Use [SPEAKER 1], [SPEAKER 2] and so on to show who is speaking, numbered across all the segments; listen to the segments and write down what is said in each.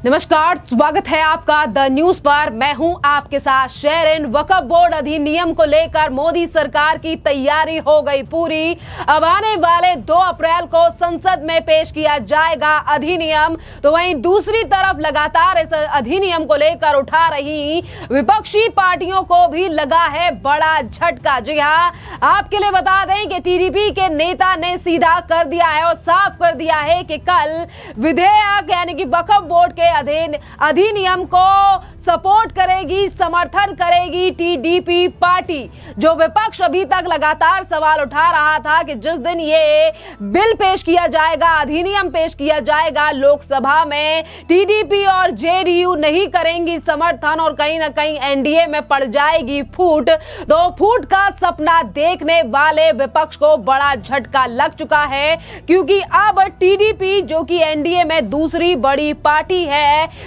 [SPEAKER 1] नमस्कार, स्वागत है आपका द न्यूज पर। मैं हूं आपके साथ शेरिन। वक्फ बोर्ड अधिनियम को लेकर मोदी सरकार की तैयारी हो गई पूरी। अब आने वाले 2 अप्रैल को संसद में पेश किया जाएगा अधिनियम। तो वहीं दूसरी तरफ लगातार इस अधिनियम को लेकर उठा रही विपक्षी पार्टियों को भी लगा है बड़ा झटका। जी हां, आपके लिए बता दें कि टीडीपी के नेता ने सीधा कर दिया है और साफ कर दिया है कि कल विधेयक यानी कि वक्फ बोर्ड के अधिनियम को सपोर्ट करेगी, समर्थन करेगी टीडीपी पार्टी। जो विपक्ष अभी तक लगातार सवाल उठा रहा था कि जिस दिन ये बिल पेश किया जाएगा, अधिनियम पेश किया जाएगा लोकसभा में, टीडीपी और जेडीयू नहीं करेंगी समर्थन और कहीं ना कहीं एनडीए में पड़ जाएगी फूट। तो फूट का सपना देखने वाले विपक्ष को बड़ा झटका लग चुका है, क्योंकि अब टीडीपी जो कि एनडीए में दूसरी बड़ी पार्टी है,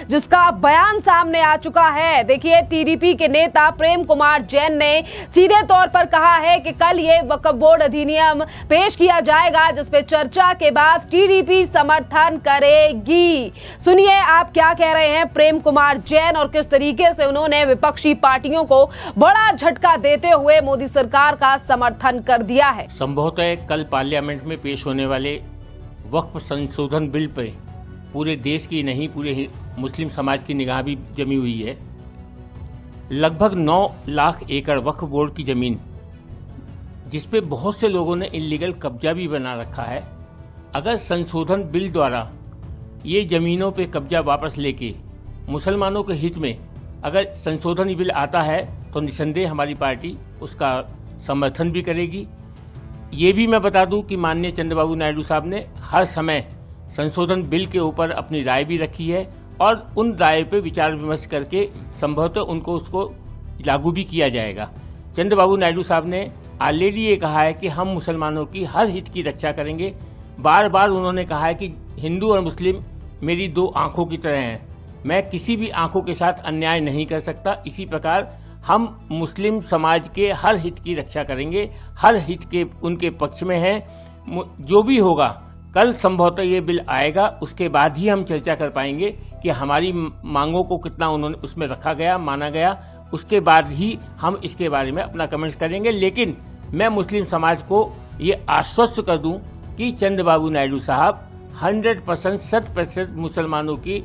[SPEAKER 1] जिसका बयान सामने आ चुका है। देखिए, टीडीपी के नेता प्रेम कुमार जैन ने सीधे तौर पर कहा है कि कल ये वक्फ बोर्ड अधिनियम पेश किया जाएगा, जिसपे चर्चा के बाद टीडीपी समर्थन करेगी। सुनिए आप क्या कह रहे हैं प्रेम कुमार जैन और किस तरीके से उन्होंने विपक्षी पार्टियों को बड़ा झटका देते हुए मोदी सरकार का समर्थन कर दिया है।
[SPEAKER 2] संभवतः कल पार्लियामेंट में पेश होने वाले वक्फ संशोधन बिल पे पूरे देश की नहीं, पूरे मुस्लिम समाज की निगाह भी जमी हुई है। लगभग 9 लाख एकड़ वक्फ बोर्ड की जमीन, जिसपे बहुत से लोगों ने इल्लीगल कब्जा भी बना रखा है, अगर संशोधन बिल द्वारा ये जमीनों पे कब्जा वापस लेके मुसलमानों के हित में अगर संशोधन बिल आता है तो निसंदेह हमारी पार्टी उसका समर्थन भी करेगी। ये भी मैं बता दूं कि माननीय चंद्रबाबू नायडू साहब ने हर समय संशोधन बिल के ऊपर अपनी राय भी रखी है और उन राय पे विचार विमर्श करके संभवतः उसको लागू भी किया जाएगा। चंद्रबाबू नायडू साहब ने ऑलरेडी ये कहा है कि हम मुसलमानों की हर हित की रक्षा करेंगे। बार बार उन्होंने कहा है कि हिंदू और मुस्लिम मेरी 2 आंखों की तरह हैं, मैं किसी भी आंखों के साथ अन्याय नहीं कर सकता। इसी प्रकार हम मुस्लिम समाज के हर हित की रक्षा करेंगे, हर हित के उनके पक्ष में हैं। जो भी होगा, कल संभवतः ये बिल आएगा, उसके बाद ही हम चर्चा कर पाएंगे कि हमारी मांगों को कितना उन्होंने उसमें रखा गया, माना गया। उसके बाद ही हम इसके बारे में अपना कमेंट्स करेंगे। लेकिन मैं मुस्लिम समाज को ये आश्वस्त कर दूं कि चंद्रबाबू नायडू साहब 100% 100% मुसलमानों के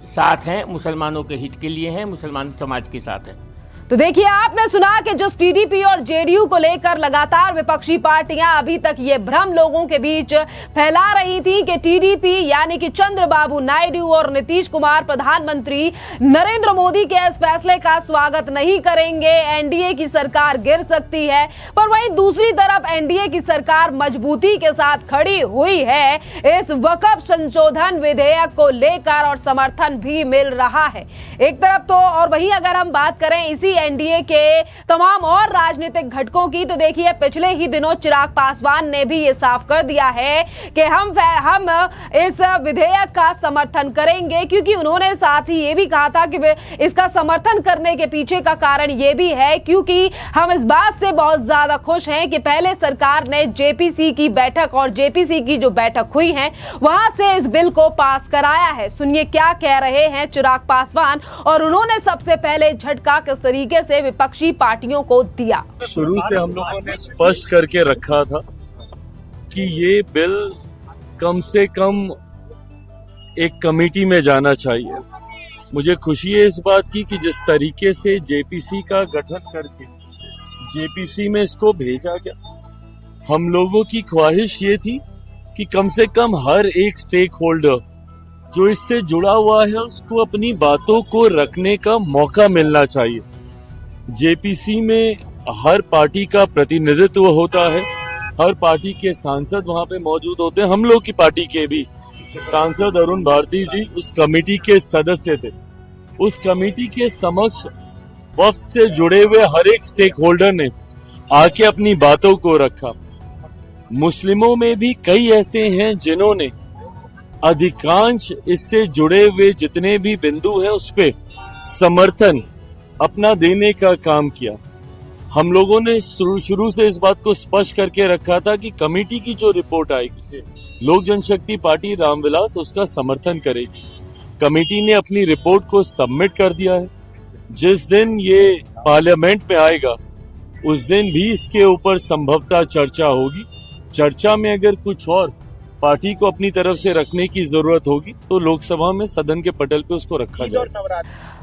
[SPEAKER 2] साथ हैं, मुसलमानों के हित के लिए हैं, मुसलमान समाज के साथ हैं।
[SPEAKER 1] तो देखिए, आपने सुना कि जिस टीडीपी और जेडीयू को लेकर लगातार विपक्षी पार्टियां अभी तक ये भ्रम लोगों के बीच फैला रही थी कि टीडीपी यानी कि चंद्रबाबू नायडू और नीतीश कुमार प्रधानमंत्री नरेंद्र मोदी के इस फैसले का स्वागत नहीं करेंगे, एनडीए की सरकार गिर सकती है। पर वहीं दूसरी तरफ एनडीए की सरकार मजबूती के साथ खड़ी हुई है इस वक्फ संशोधन विधेयक को लेकर और समर्थन भी मिल रहा है एक तरफ। तो और वहीं अगर हम बात करें इसी एनडीए के तमाम और राजनीतिक घटकों की, तो देखिए पिछले ही दिनों चिराग पासवान ने भी ये साफ कर दिया है कि हम इस विधेयक का समर्थन करेंगे, क्योंकि उन्होंने साथ ही ये भी कहा था कि इसका समर्थन करने के पीछे का कारण ये भी है क्योंकि हम इस बात से बहुत ज्यादा खुश हैं कि पहले सरकार ने जेपीसी की बैठक और जेपीसी की जो बैठक हुई है वहां से इस बिल को पास कराया है। सुनिए क्या कह रहे हैं चिराग पासवान और उन्होंने सबसे पहले झटका किस तरीके से विपक्षी पार्टियों को दिया।
[SPEAKER 3] शुरू से हम लोगों ने स्पष्ट करके रखा था कि ये बिल कम से कम एक कमेटी में जाना चाहिए। मुझे खुशी है इस बात की कि जिस तरीके से जेपीसी का गठन करके जेपीसी में इसको भेजा गया, हम लोगों की ख्वाहिश ये थी कि कम से कम हर एक स्टेक होल्डर जो इससे जुड़ा हुआ है उसको अपनी बातों को रखने का मौका मिलना चाहिए। जेपीसी में हर पार्टी का प्रतिनिधित्व होता है, हर पार्टी के सांसद वहां पे मौजूद होते हैं। हम लोग की पार्टी के भी सांसद अरुण भारती जी उस कमेटी के सदस्य थे। उस कमेटी के समक्ष वफ्द से जुड़े हुए हर एक स्टेक होल्डर ने आके अपनी बातों को रखा। मुस्लिमों में भी कई ऐसे हैं जिन्होंने अधिकांश इससे जुड़े हुए जितने भी बिंदु हैं उस पे समर्थन अपना देने का काम किया। हम लोगों ने शुरू से इस बात को स्पष्ट करके रखा था कि कमेटी की जो रिपोर्ट आएगी लोक जनशक्ति पार्टी रामविलास उसका समर्थन करेगी। कमेटी ने अपनी रिपोर्ट को सबमिट कर दिया है। जिस दिन ये पार्लियामेंट में आएगा उस दिन भी इसके ऊपर संभवतः चर्चा होगी। चर्चा में अगर कुछ और पार्टी को अपनी तरफ से रखने की जरूरत होगी तो लोकसभा में सदन के पटल पे उसको रखा जाएगा।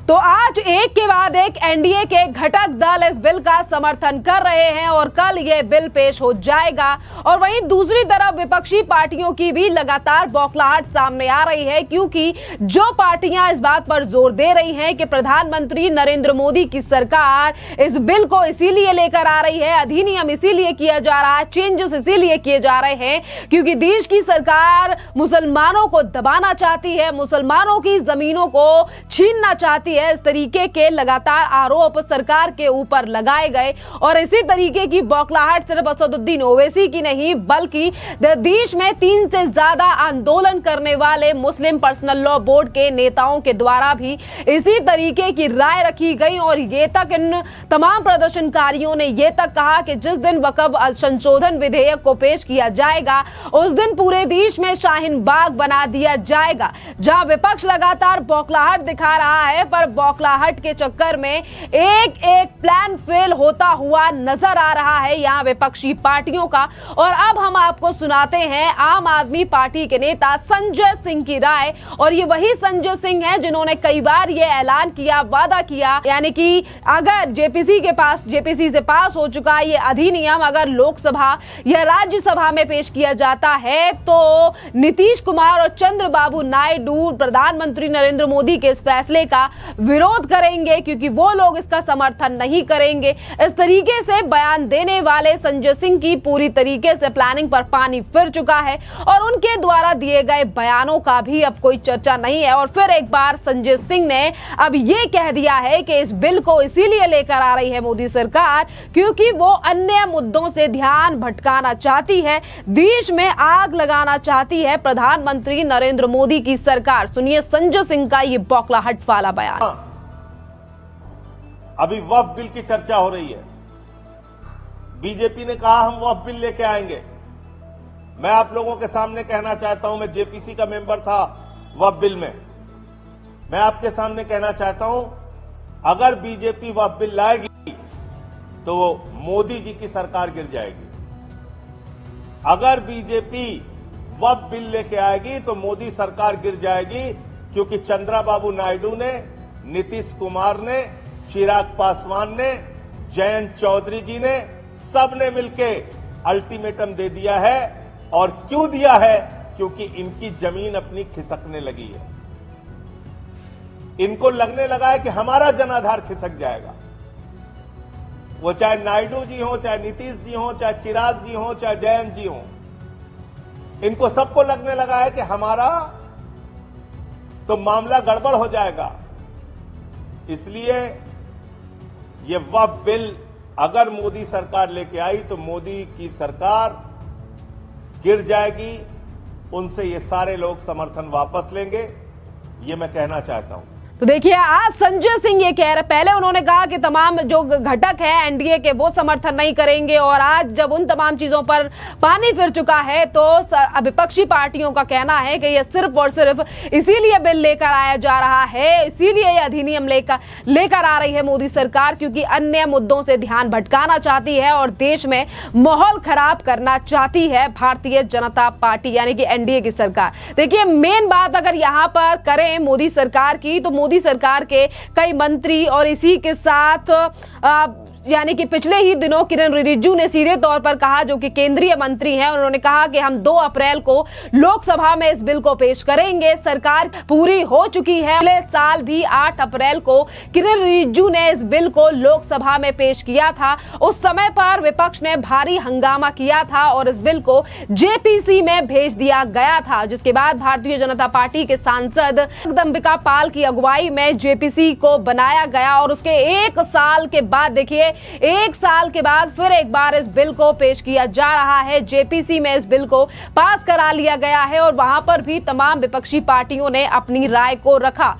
[SPEAKER 1] तो आज एक के बाद एक एनडीए के घटक दल इस बिल का समर्थन कर रहे हैं और कल ये बिल पेश हो जाएगा। और वहीं दूसरी तरफ विपक्षी पार्टियों की भी लगातार बौखलाहट सामने आ रही है, क्योंकि जो पार्टियां इस बात पर जोर दे रही हैं कि प्रधानमंत्री नरेंद्र मोदी की सरकार इस बिल को इसीलिए लेकर आ रही है, अधिनियम इसीलिए किया जा रहा है, चेंजेस इसीलिए किए जा रहे हैं क्योंकि देश की सरकार मुसलमानों को दबाना चाहती है, मुसलमानों की जमीनों को छीनना चाहती है। इस तरीके के लगातार आरोप सरकार के ऊपर लगाए गए और इसी तरीके की बौखलाहट सिर्फ असदुद्दीन ओवैसी की नहीं बल्कि देश में 3 से ज्यादा आंदोलन करने वाले मुस्लिम पर्सनल लॉ बोर्ड के नेताओं के द्वारा भी इसी तरीके की राय रखी गई। और ये तक इन तमाम प्रदर्शनकारियों ने ये तक कहा कि जिस दिन वक्फ संशोधन विधेयक को पेश किया जाएगा उस दिन पूरे देश में शाहीन बाग बना दिया जाएगा। जहां विपक्ष लगातार बौखलाहट दिखा रहा है पर बौखलाहट के चक्कर में एक एक प्लान फेल होता हुआ नजर आ रहा है यहां विपक्षी पार्टियों का। और अब हम आपको सुनाते हैं आम आदमी पार्टी के नेता संजय सिंह की राय। और ये वही संजय सिंह हैं जिन्होंने कई बार ये ऐलान किया, वादा किया, यानी कि अगर जेपीसी से पास हो चुका ये अधिनियम अगर लोकसभा या राज्यसभा में पेश किया जाता है तो नीतीश कुमार और चंद्रबाबू नायडू प्रधानमंत्री नरेंद्र मोदी के इस फैसले का विरोध करेंगे क्योंकि वो लोग इसका समर्थन नहीं करेंगे। इस तरीके से बयान देने वाले संजय सिंह की पूरी तरीके से प्लानिंग पर पानी फिर चुका है और उनके द्वारा दिए गए बयानों का भी अब कोई चर्चा नहीं है। और फिर एक बार संजय सिंह ने अब ये कह दिया है कि इस बिल को इसीलिए लेकर आ रही है मोदी सरकार क्योंकि वो अन्य मुद्दों से ध्यान भटकाना चाहती है, देश में आग लगाना चाहती है प्रधानमंत्री नरेंद्र मोदी की सरकार। सुनिए संजय सिंह का ये बौखलाहट वाला बयान।
[SPEAKER 4] अभी वक्फ बिल की चर्चा हो रही है। बीजेपी ने कहा हम वक्फ बिल लेके आएंगे। मैं आप लोगों के सामने कहना चाहता हूं, मैं जेपीसी का मेंबर था वक्फ बिल में। मैं आपके सामने कहना चाहता हूं अगर बीजेपी वक्फ बिल लाएगी तो वो मोदी जी की सरकार गिर जाएगी। अगर बीजेपी वक्फ बिल लेके आएगी तो मोदी सरकार गिर जाएगी क्योंकि चंद्रबाबू नायडू ने, नीतीश कुमार ने, चिराग पासवान ने, जयंत चौधरी जी ने, सबने मिलके अल्टीमेटम दे दिया है। और क्यों दिया है? क्योंकि इनकी जमीन अपनी खिसकने लगी है। इनको लगने लगा है कि हमारा जनाधार खिसक जाएगा। वो चाहे नायडू जी हो, चाहे नीतीश जी हो, चाहे चिराग जी हो, चाहे जयंत जी हो, इनको सबको लगने लगा है कि हमारा तो मामला गड़बड़ हो जाएगा। इसलिए ये वक्फ बिल अगर मोदी सरकार लेके आई तो मोदी की सरकार गिर जाएगी। उनसे ये सारे लोग समर्थन वापस लेंगे, ये मैं कहना चाहता हूं।
[SPEAKER 1] तो देखिए आज संजय सिंह ये कह रहे, पहले उन्होंने कहा कि तमाम जो घटक है एनडीए के वो समर्थन नहीं करेंगे और आज जब उन तमाम चीजों पर पानी फिर चुका है तो विपक्षी पार्टियों का कहना है कि ये सिर्फ और सिर्फ इसीलिए बिल लेकर आया जा रहा है, इसीलिए ये अधिनियम लेकर आ रही है मोदी सरकार क्योंकि अन्य मुद्दों से ध्यान भटकाना चाहती है और देश में माहौल खराब करना चाहती है भारतीय जनता पार्टी यानी कि एनडीए की सरकार। देखिए मेन बात अगर यहाँ पर करें मोदी सरकार की तो मोदी सरकार के कई मंत्री और इसी के साथ यानी कि पिछले ही दिनों किरण रिजिजू ने सीधे तौर पर कहा, जो कि केंद्रीय मंत्री हैं, उन्होंने कहा कि हम 2 अप्रैल को लोकसभा में इस बिल को पेश करेंगे। सरकार पूरी हो चुकी है। पिछले साल भी 8 अप्रैल को किरण रिजिजू ने इस बिल को लोकसभा में पेश किया था। उस समय पर विपक्ष ने भारी हंगामा किया था और इस बिल को जेपीसी में भेज दिया गया था, जिसके बाद भारतीय जनता पार्टी के सांसद जगदंबिका पाल की अगुवाई में जेपीसी को बनाया गया और उसके 1 साल के बाद देखिए 1 साल के बाद फिर एक बार इस बिल को पेश किया जा रहा है। जेपीसी में इस बिल को पास करा लिया गया है और वहां पर भी तमाम विपक्षी पार्टियों ने अपनी राय को रखा।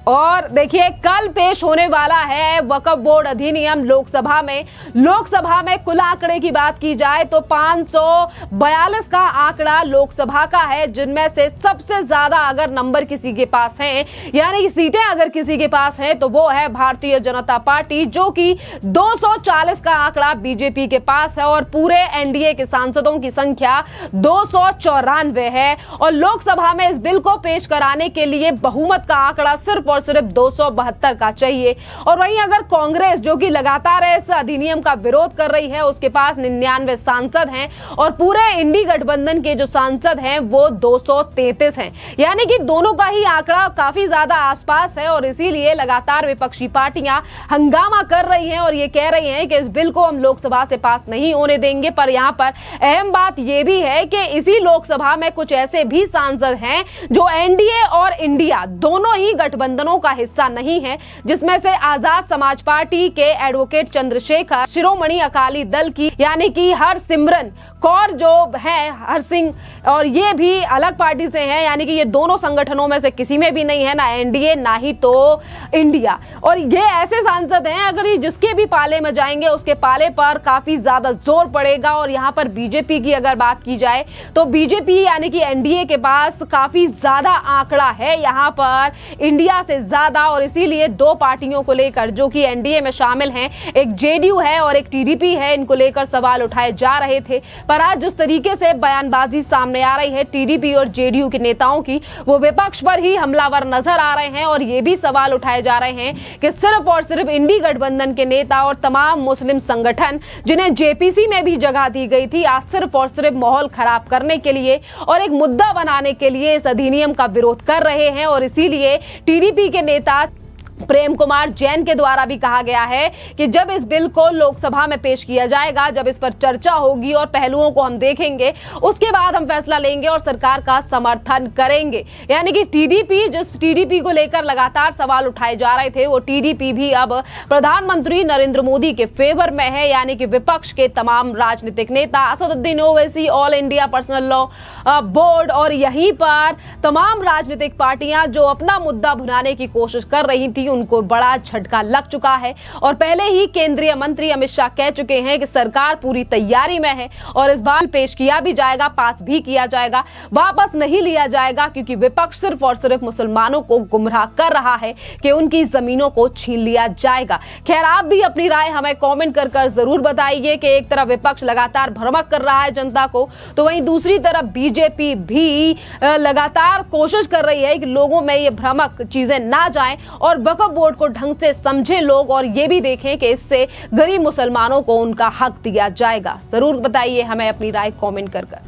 [SPEAKER 1] और देखिए कल पेश होने वाला है वक्फ बोर्ड अधिनियम लोकसभा में कुल आंकड़े की बात की जाए तो 542 का आंकड़ा लोकसभा का है, जिनमें से सबसे ज्यादा अगर नंबर किसी के पास हैं, यानी कि सीटें अगर किसी के पास हैं तो वो है भारतीय जनता पार्टी, जो कि 240 का आंकड़ा बीजेपी के पास है और पूरे एनडीए के सांसदों की संख्या 294 है। और लोकसभा में इस बिल को पेश कराने के लिए बहुमत का आंकड़ा सिर्फ और सिर्फ 272 का चाहिए। और वहीं अगर कांग्रेस, जो कि लगातार इस अधिनियम का विरोध कर रही है, उसके पास 99 सांसद हैं और पूरे इंडी गठबंधन के जो सांसद हैं वो 233 हैं, यानी कि दोनों का ही आंकड़ा काफी ज्यादा आसपास है। और इसीलिए लगातार विपक्षी पार्टियां हंगामा कर रही हैं और ये कह रही हैं कि इस बिल को हम लोकसभा से पास नहीं होने देंगे। पर यहां पर अहम बात यह भी है कि इसी लोकसभा में कुछ ऐसे भी सांसद हैं जो एनडीए और इंडिया दोनों ही गठबंधनों का हिस्सा नहीं है, जिसमें से आजाद समाज पार्टी के एडवोकेट चंद्रशेखर, शिरोमणि अकाली दल की यानी कि हरसिमरत कौर जो है हरसिंह, और ये भी अलग पार्टी से हैं, यानी कि ये दोनों संगठनों में से किसी में भी नहीं है, ना एनडीए ना ही तो इंडिया। और ये ऐसे सांसद हैं अगर ये जिसके भी पाले में जाएंगे उसके पाले पर काफी ज्यादा जोर पड़ेगा। और यहाँ पर बीजेपी की अगर बात की जाए तो बीजेपी यानी कि एनडीए के पास काफी ज्यादा आंकड़ा है यहाँ पर इंडिया से ज्यादा, और इसीलिए दो पार्टियों को लेकर जो कि एनडीए में शामिल हैं, एक जेडीयू है और एक टीडीपी है, इनको लेकर सवाल उठाए जा रहे थे। पर आज जिस तरीके से बयानबाजी सामने आ रही है टीडीपी और जेडीयू के नेताओं की, वो विपक्ष पर ही हमलावर नजर आ रहे हैं। और ये भी सवाल उठाए जा रहे हैं कि सिर्फ और सिर्फ इंडी गठबंधन के नेता और तमाम मुस्लिम संगठन जिन्हें जेपीसी में भी जगह दी गई थी, आज सिर्फ और सिर्फ माहौल खराब करने के लिए और एक मुद्दा बनाने के लिए इस अधिनियम का विरोध कर रहे हैं। और इसीलिए टीडीपी के नेता प्रेम कुमार जैन के द्वारा भी कहा गया है कि जब इस बिल को लोकसभा में पेश किया जाएगा, जब इस पर चर्चा होगी और पहलुओं को हम देखेंगे, उसके बाद हम फैसला लेंगे और सरकार का समर्थन करेंगे। यानी कि टीडीपी को लेकर लगातार सवाल उठाए जा रहे थे, वो टीडीपी भी अब प्रधानमंत्री नरेंद्र मोदी के फेवर में है। यानी कि विपक्ष के तमाम राजनीतिक नेता, Asaduddin Owaisi, all India personal law board और यहीं पर तमाम राजनीतिक पार्टियां जो अपना मुद्दा भुनाने की कोशिश कर रही थी, उनको बड़ा झटका लग चुका है। और पहले ही केंद्रीय मंत्री अमित शाह कह चुके हैं कि सरकार पूरी तैयारी में है और इस बार पेश किया भी जाएगा, पास भी किया जाएगा, वापस नहीं लिया जाएगा, क्योंकि विपक्ष सिर्फ और सिर्फ मुसलमानों को गुमराह कर रहा है कि उनकी जमीनों को छीन लिया जाएगा। खैर, आप भी अपनी राय हमें कमेंट कर जरूर बताइए कि एक तरफ विपक्ष लगातार भ्रमक कर रहा है जनता को, तो वहीं दूसरी तरफ बीजेपी भी लगातार कोशिश कर रही है कि लोगों में ये भ्रमक चीजें ना जाएं और वक्फ बोर्ड को ढंग से समझें लोग और ये भी देखें कि इससे गरीब मुसलमानों को उनका हक दिया जाएगा। जरूर बताइए हमें अपनी राय कमेंट कर।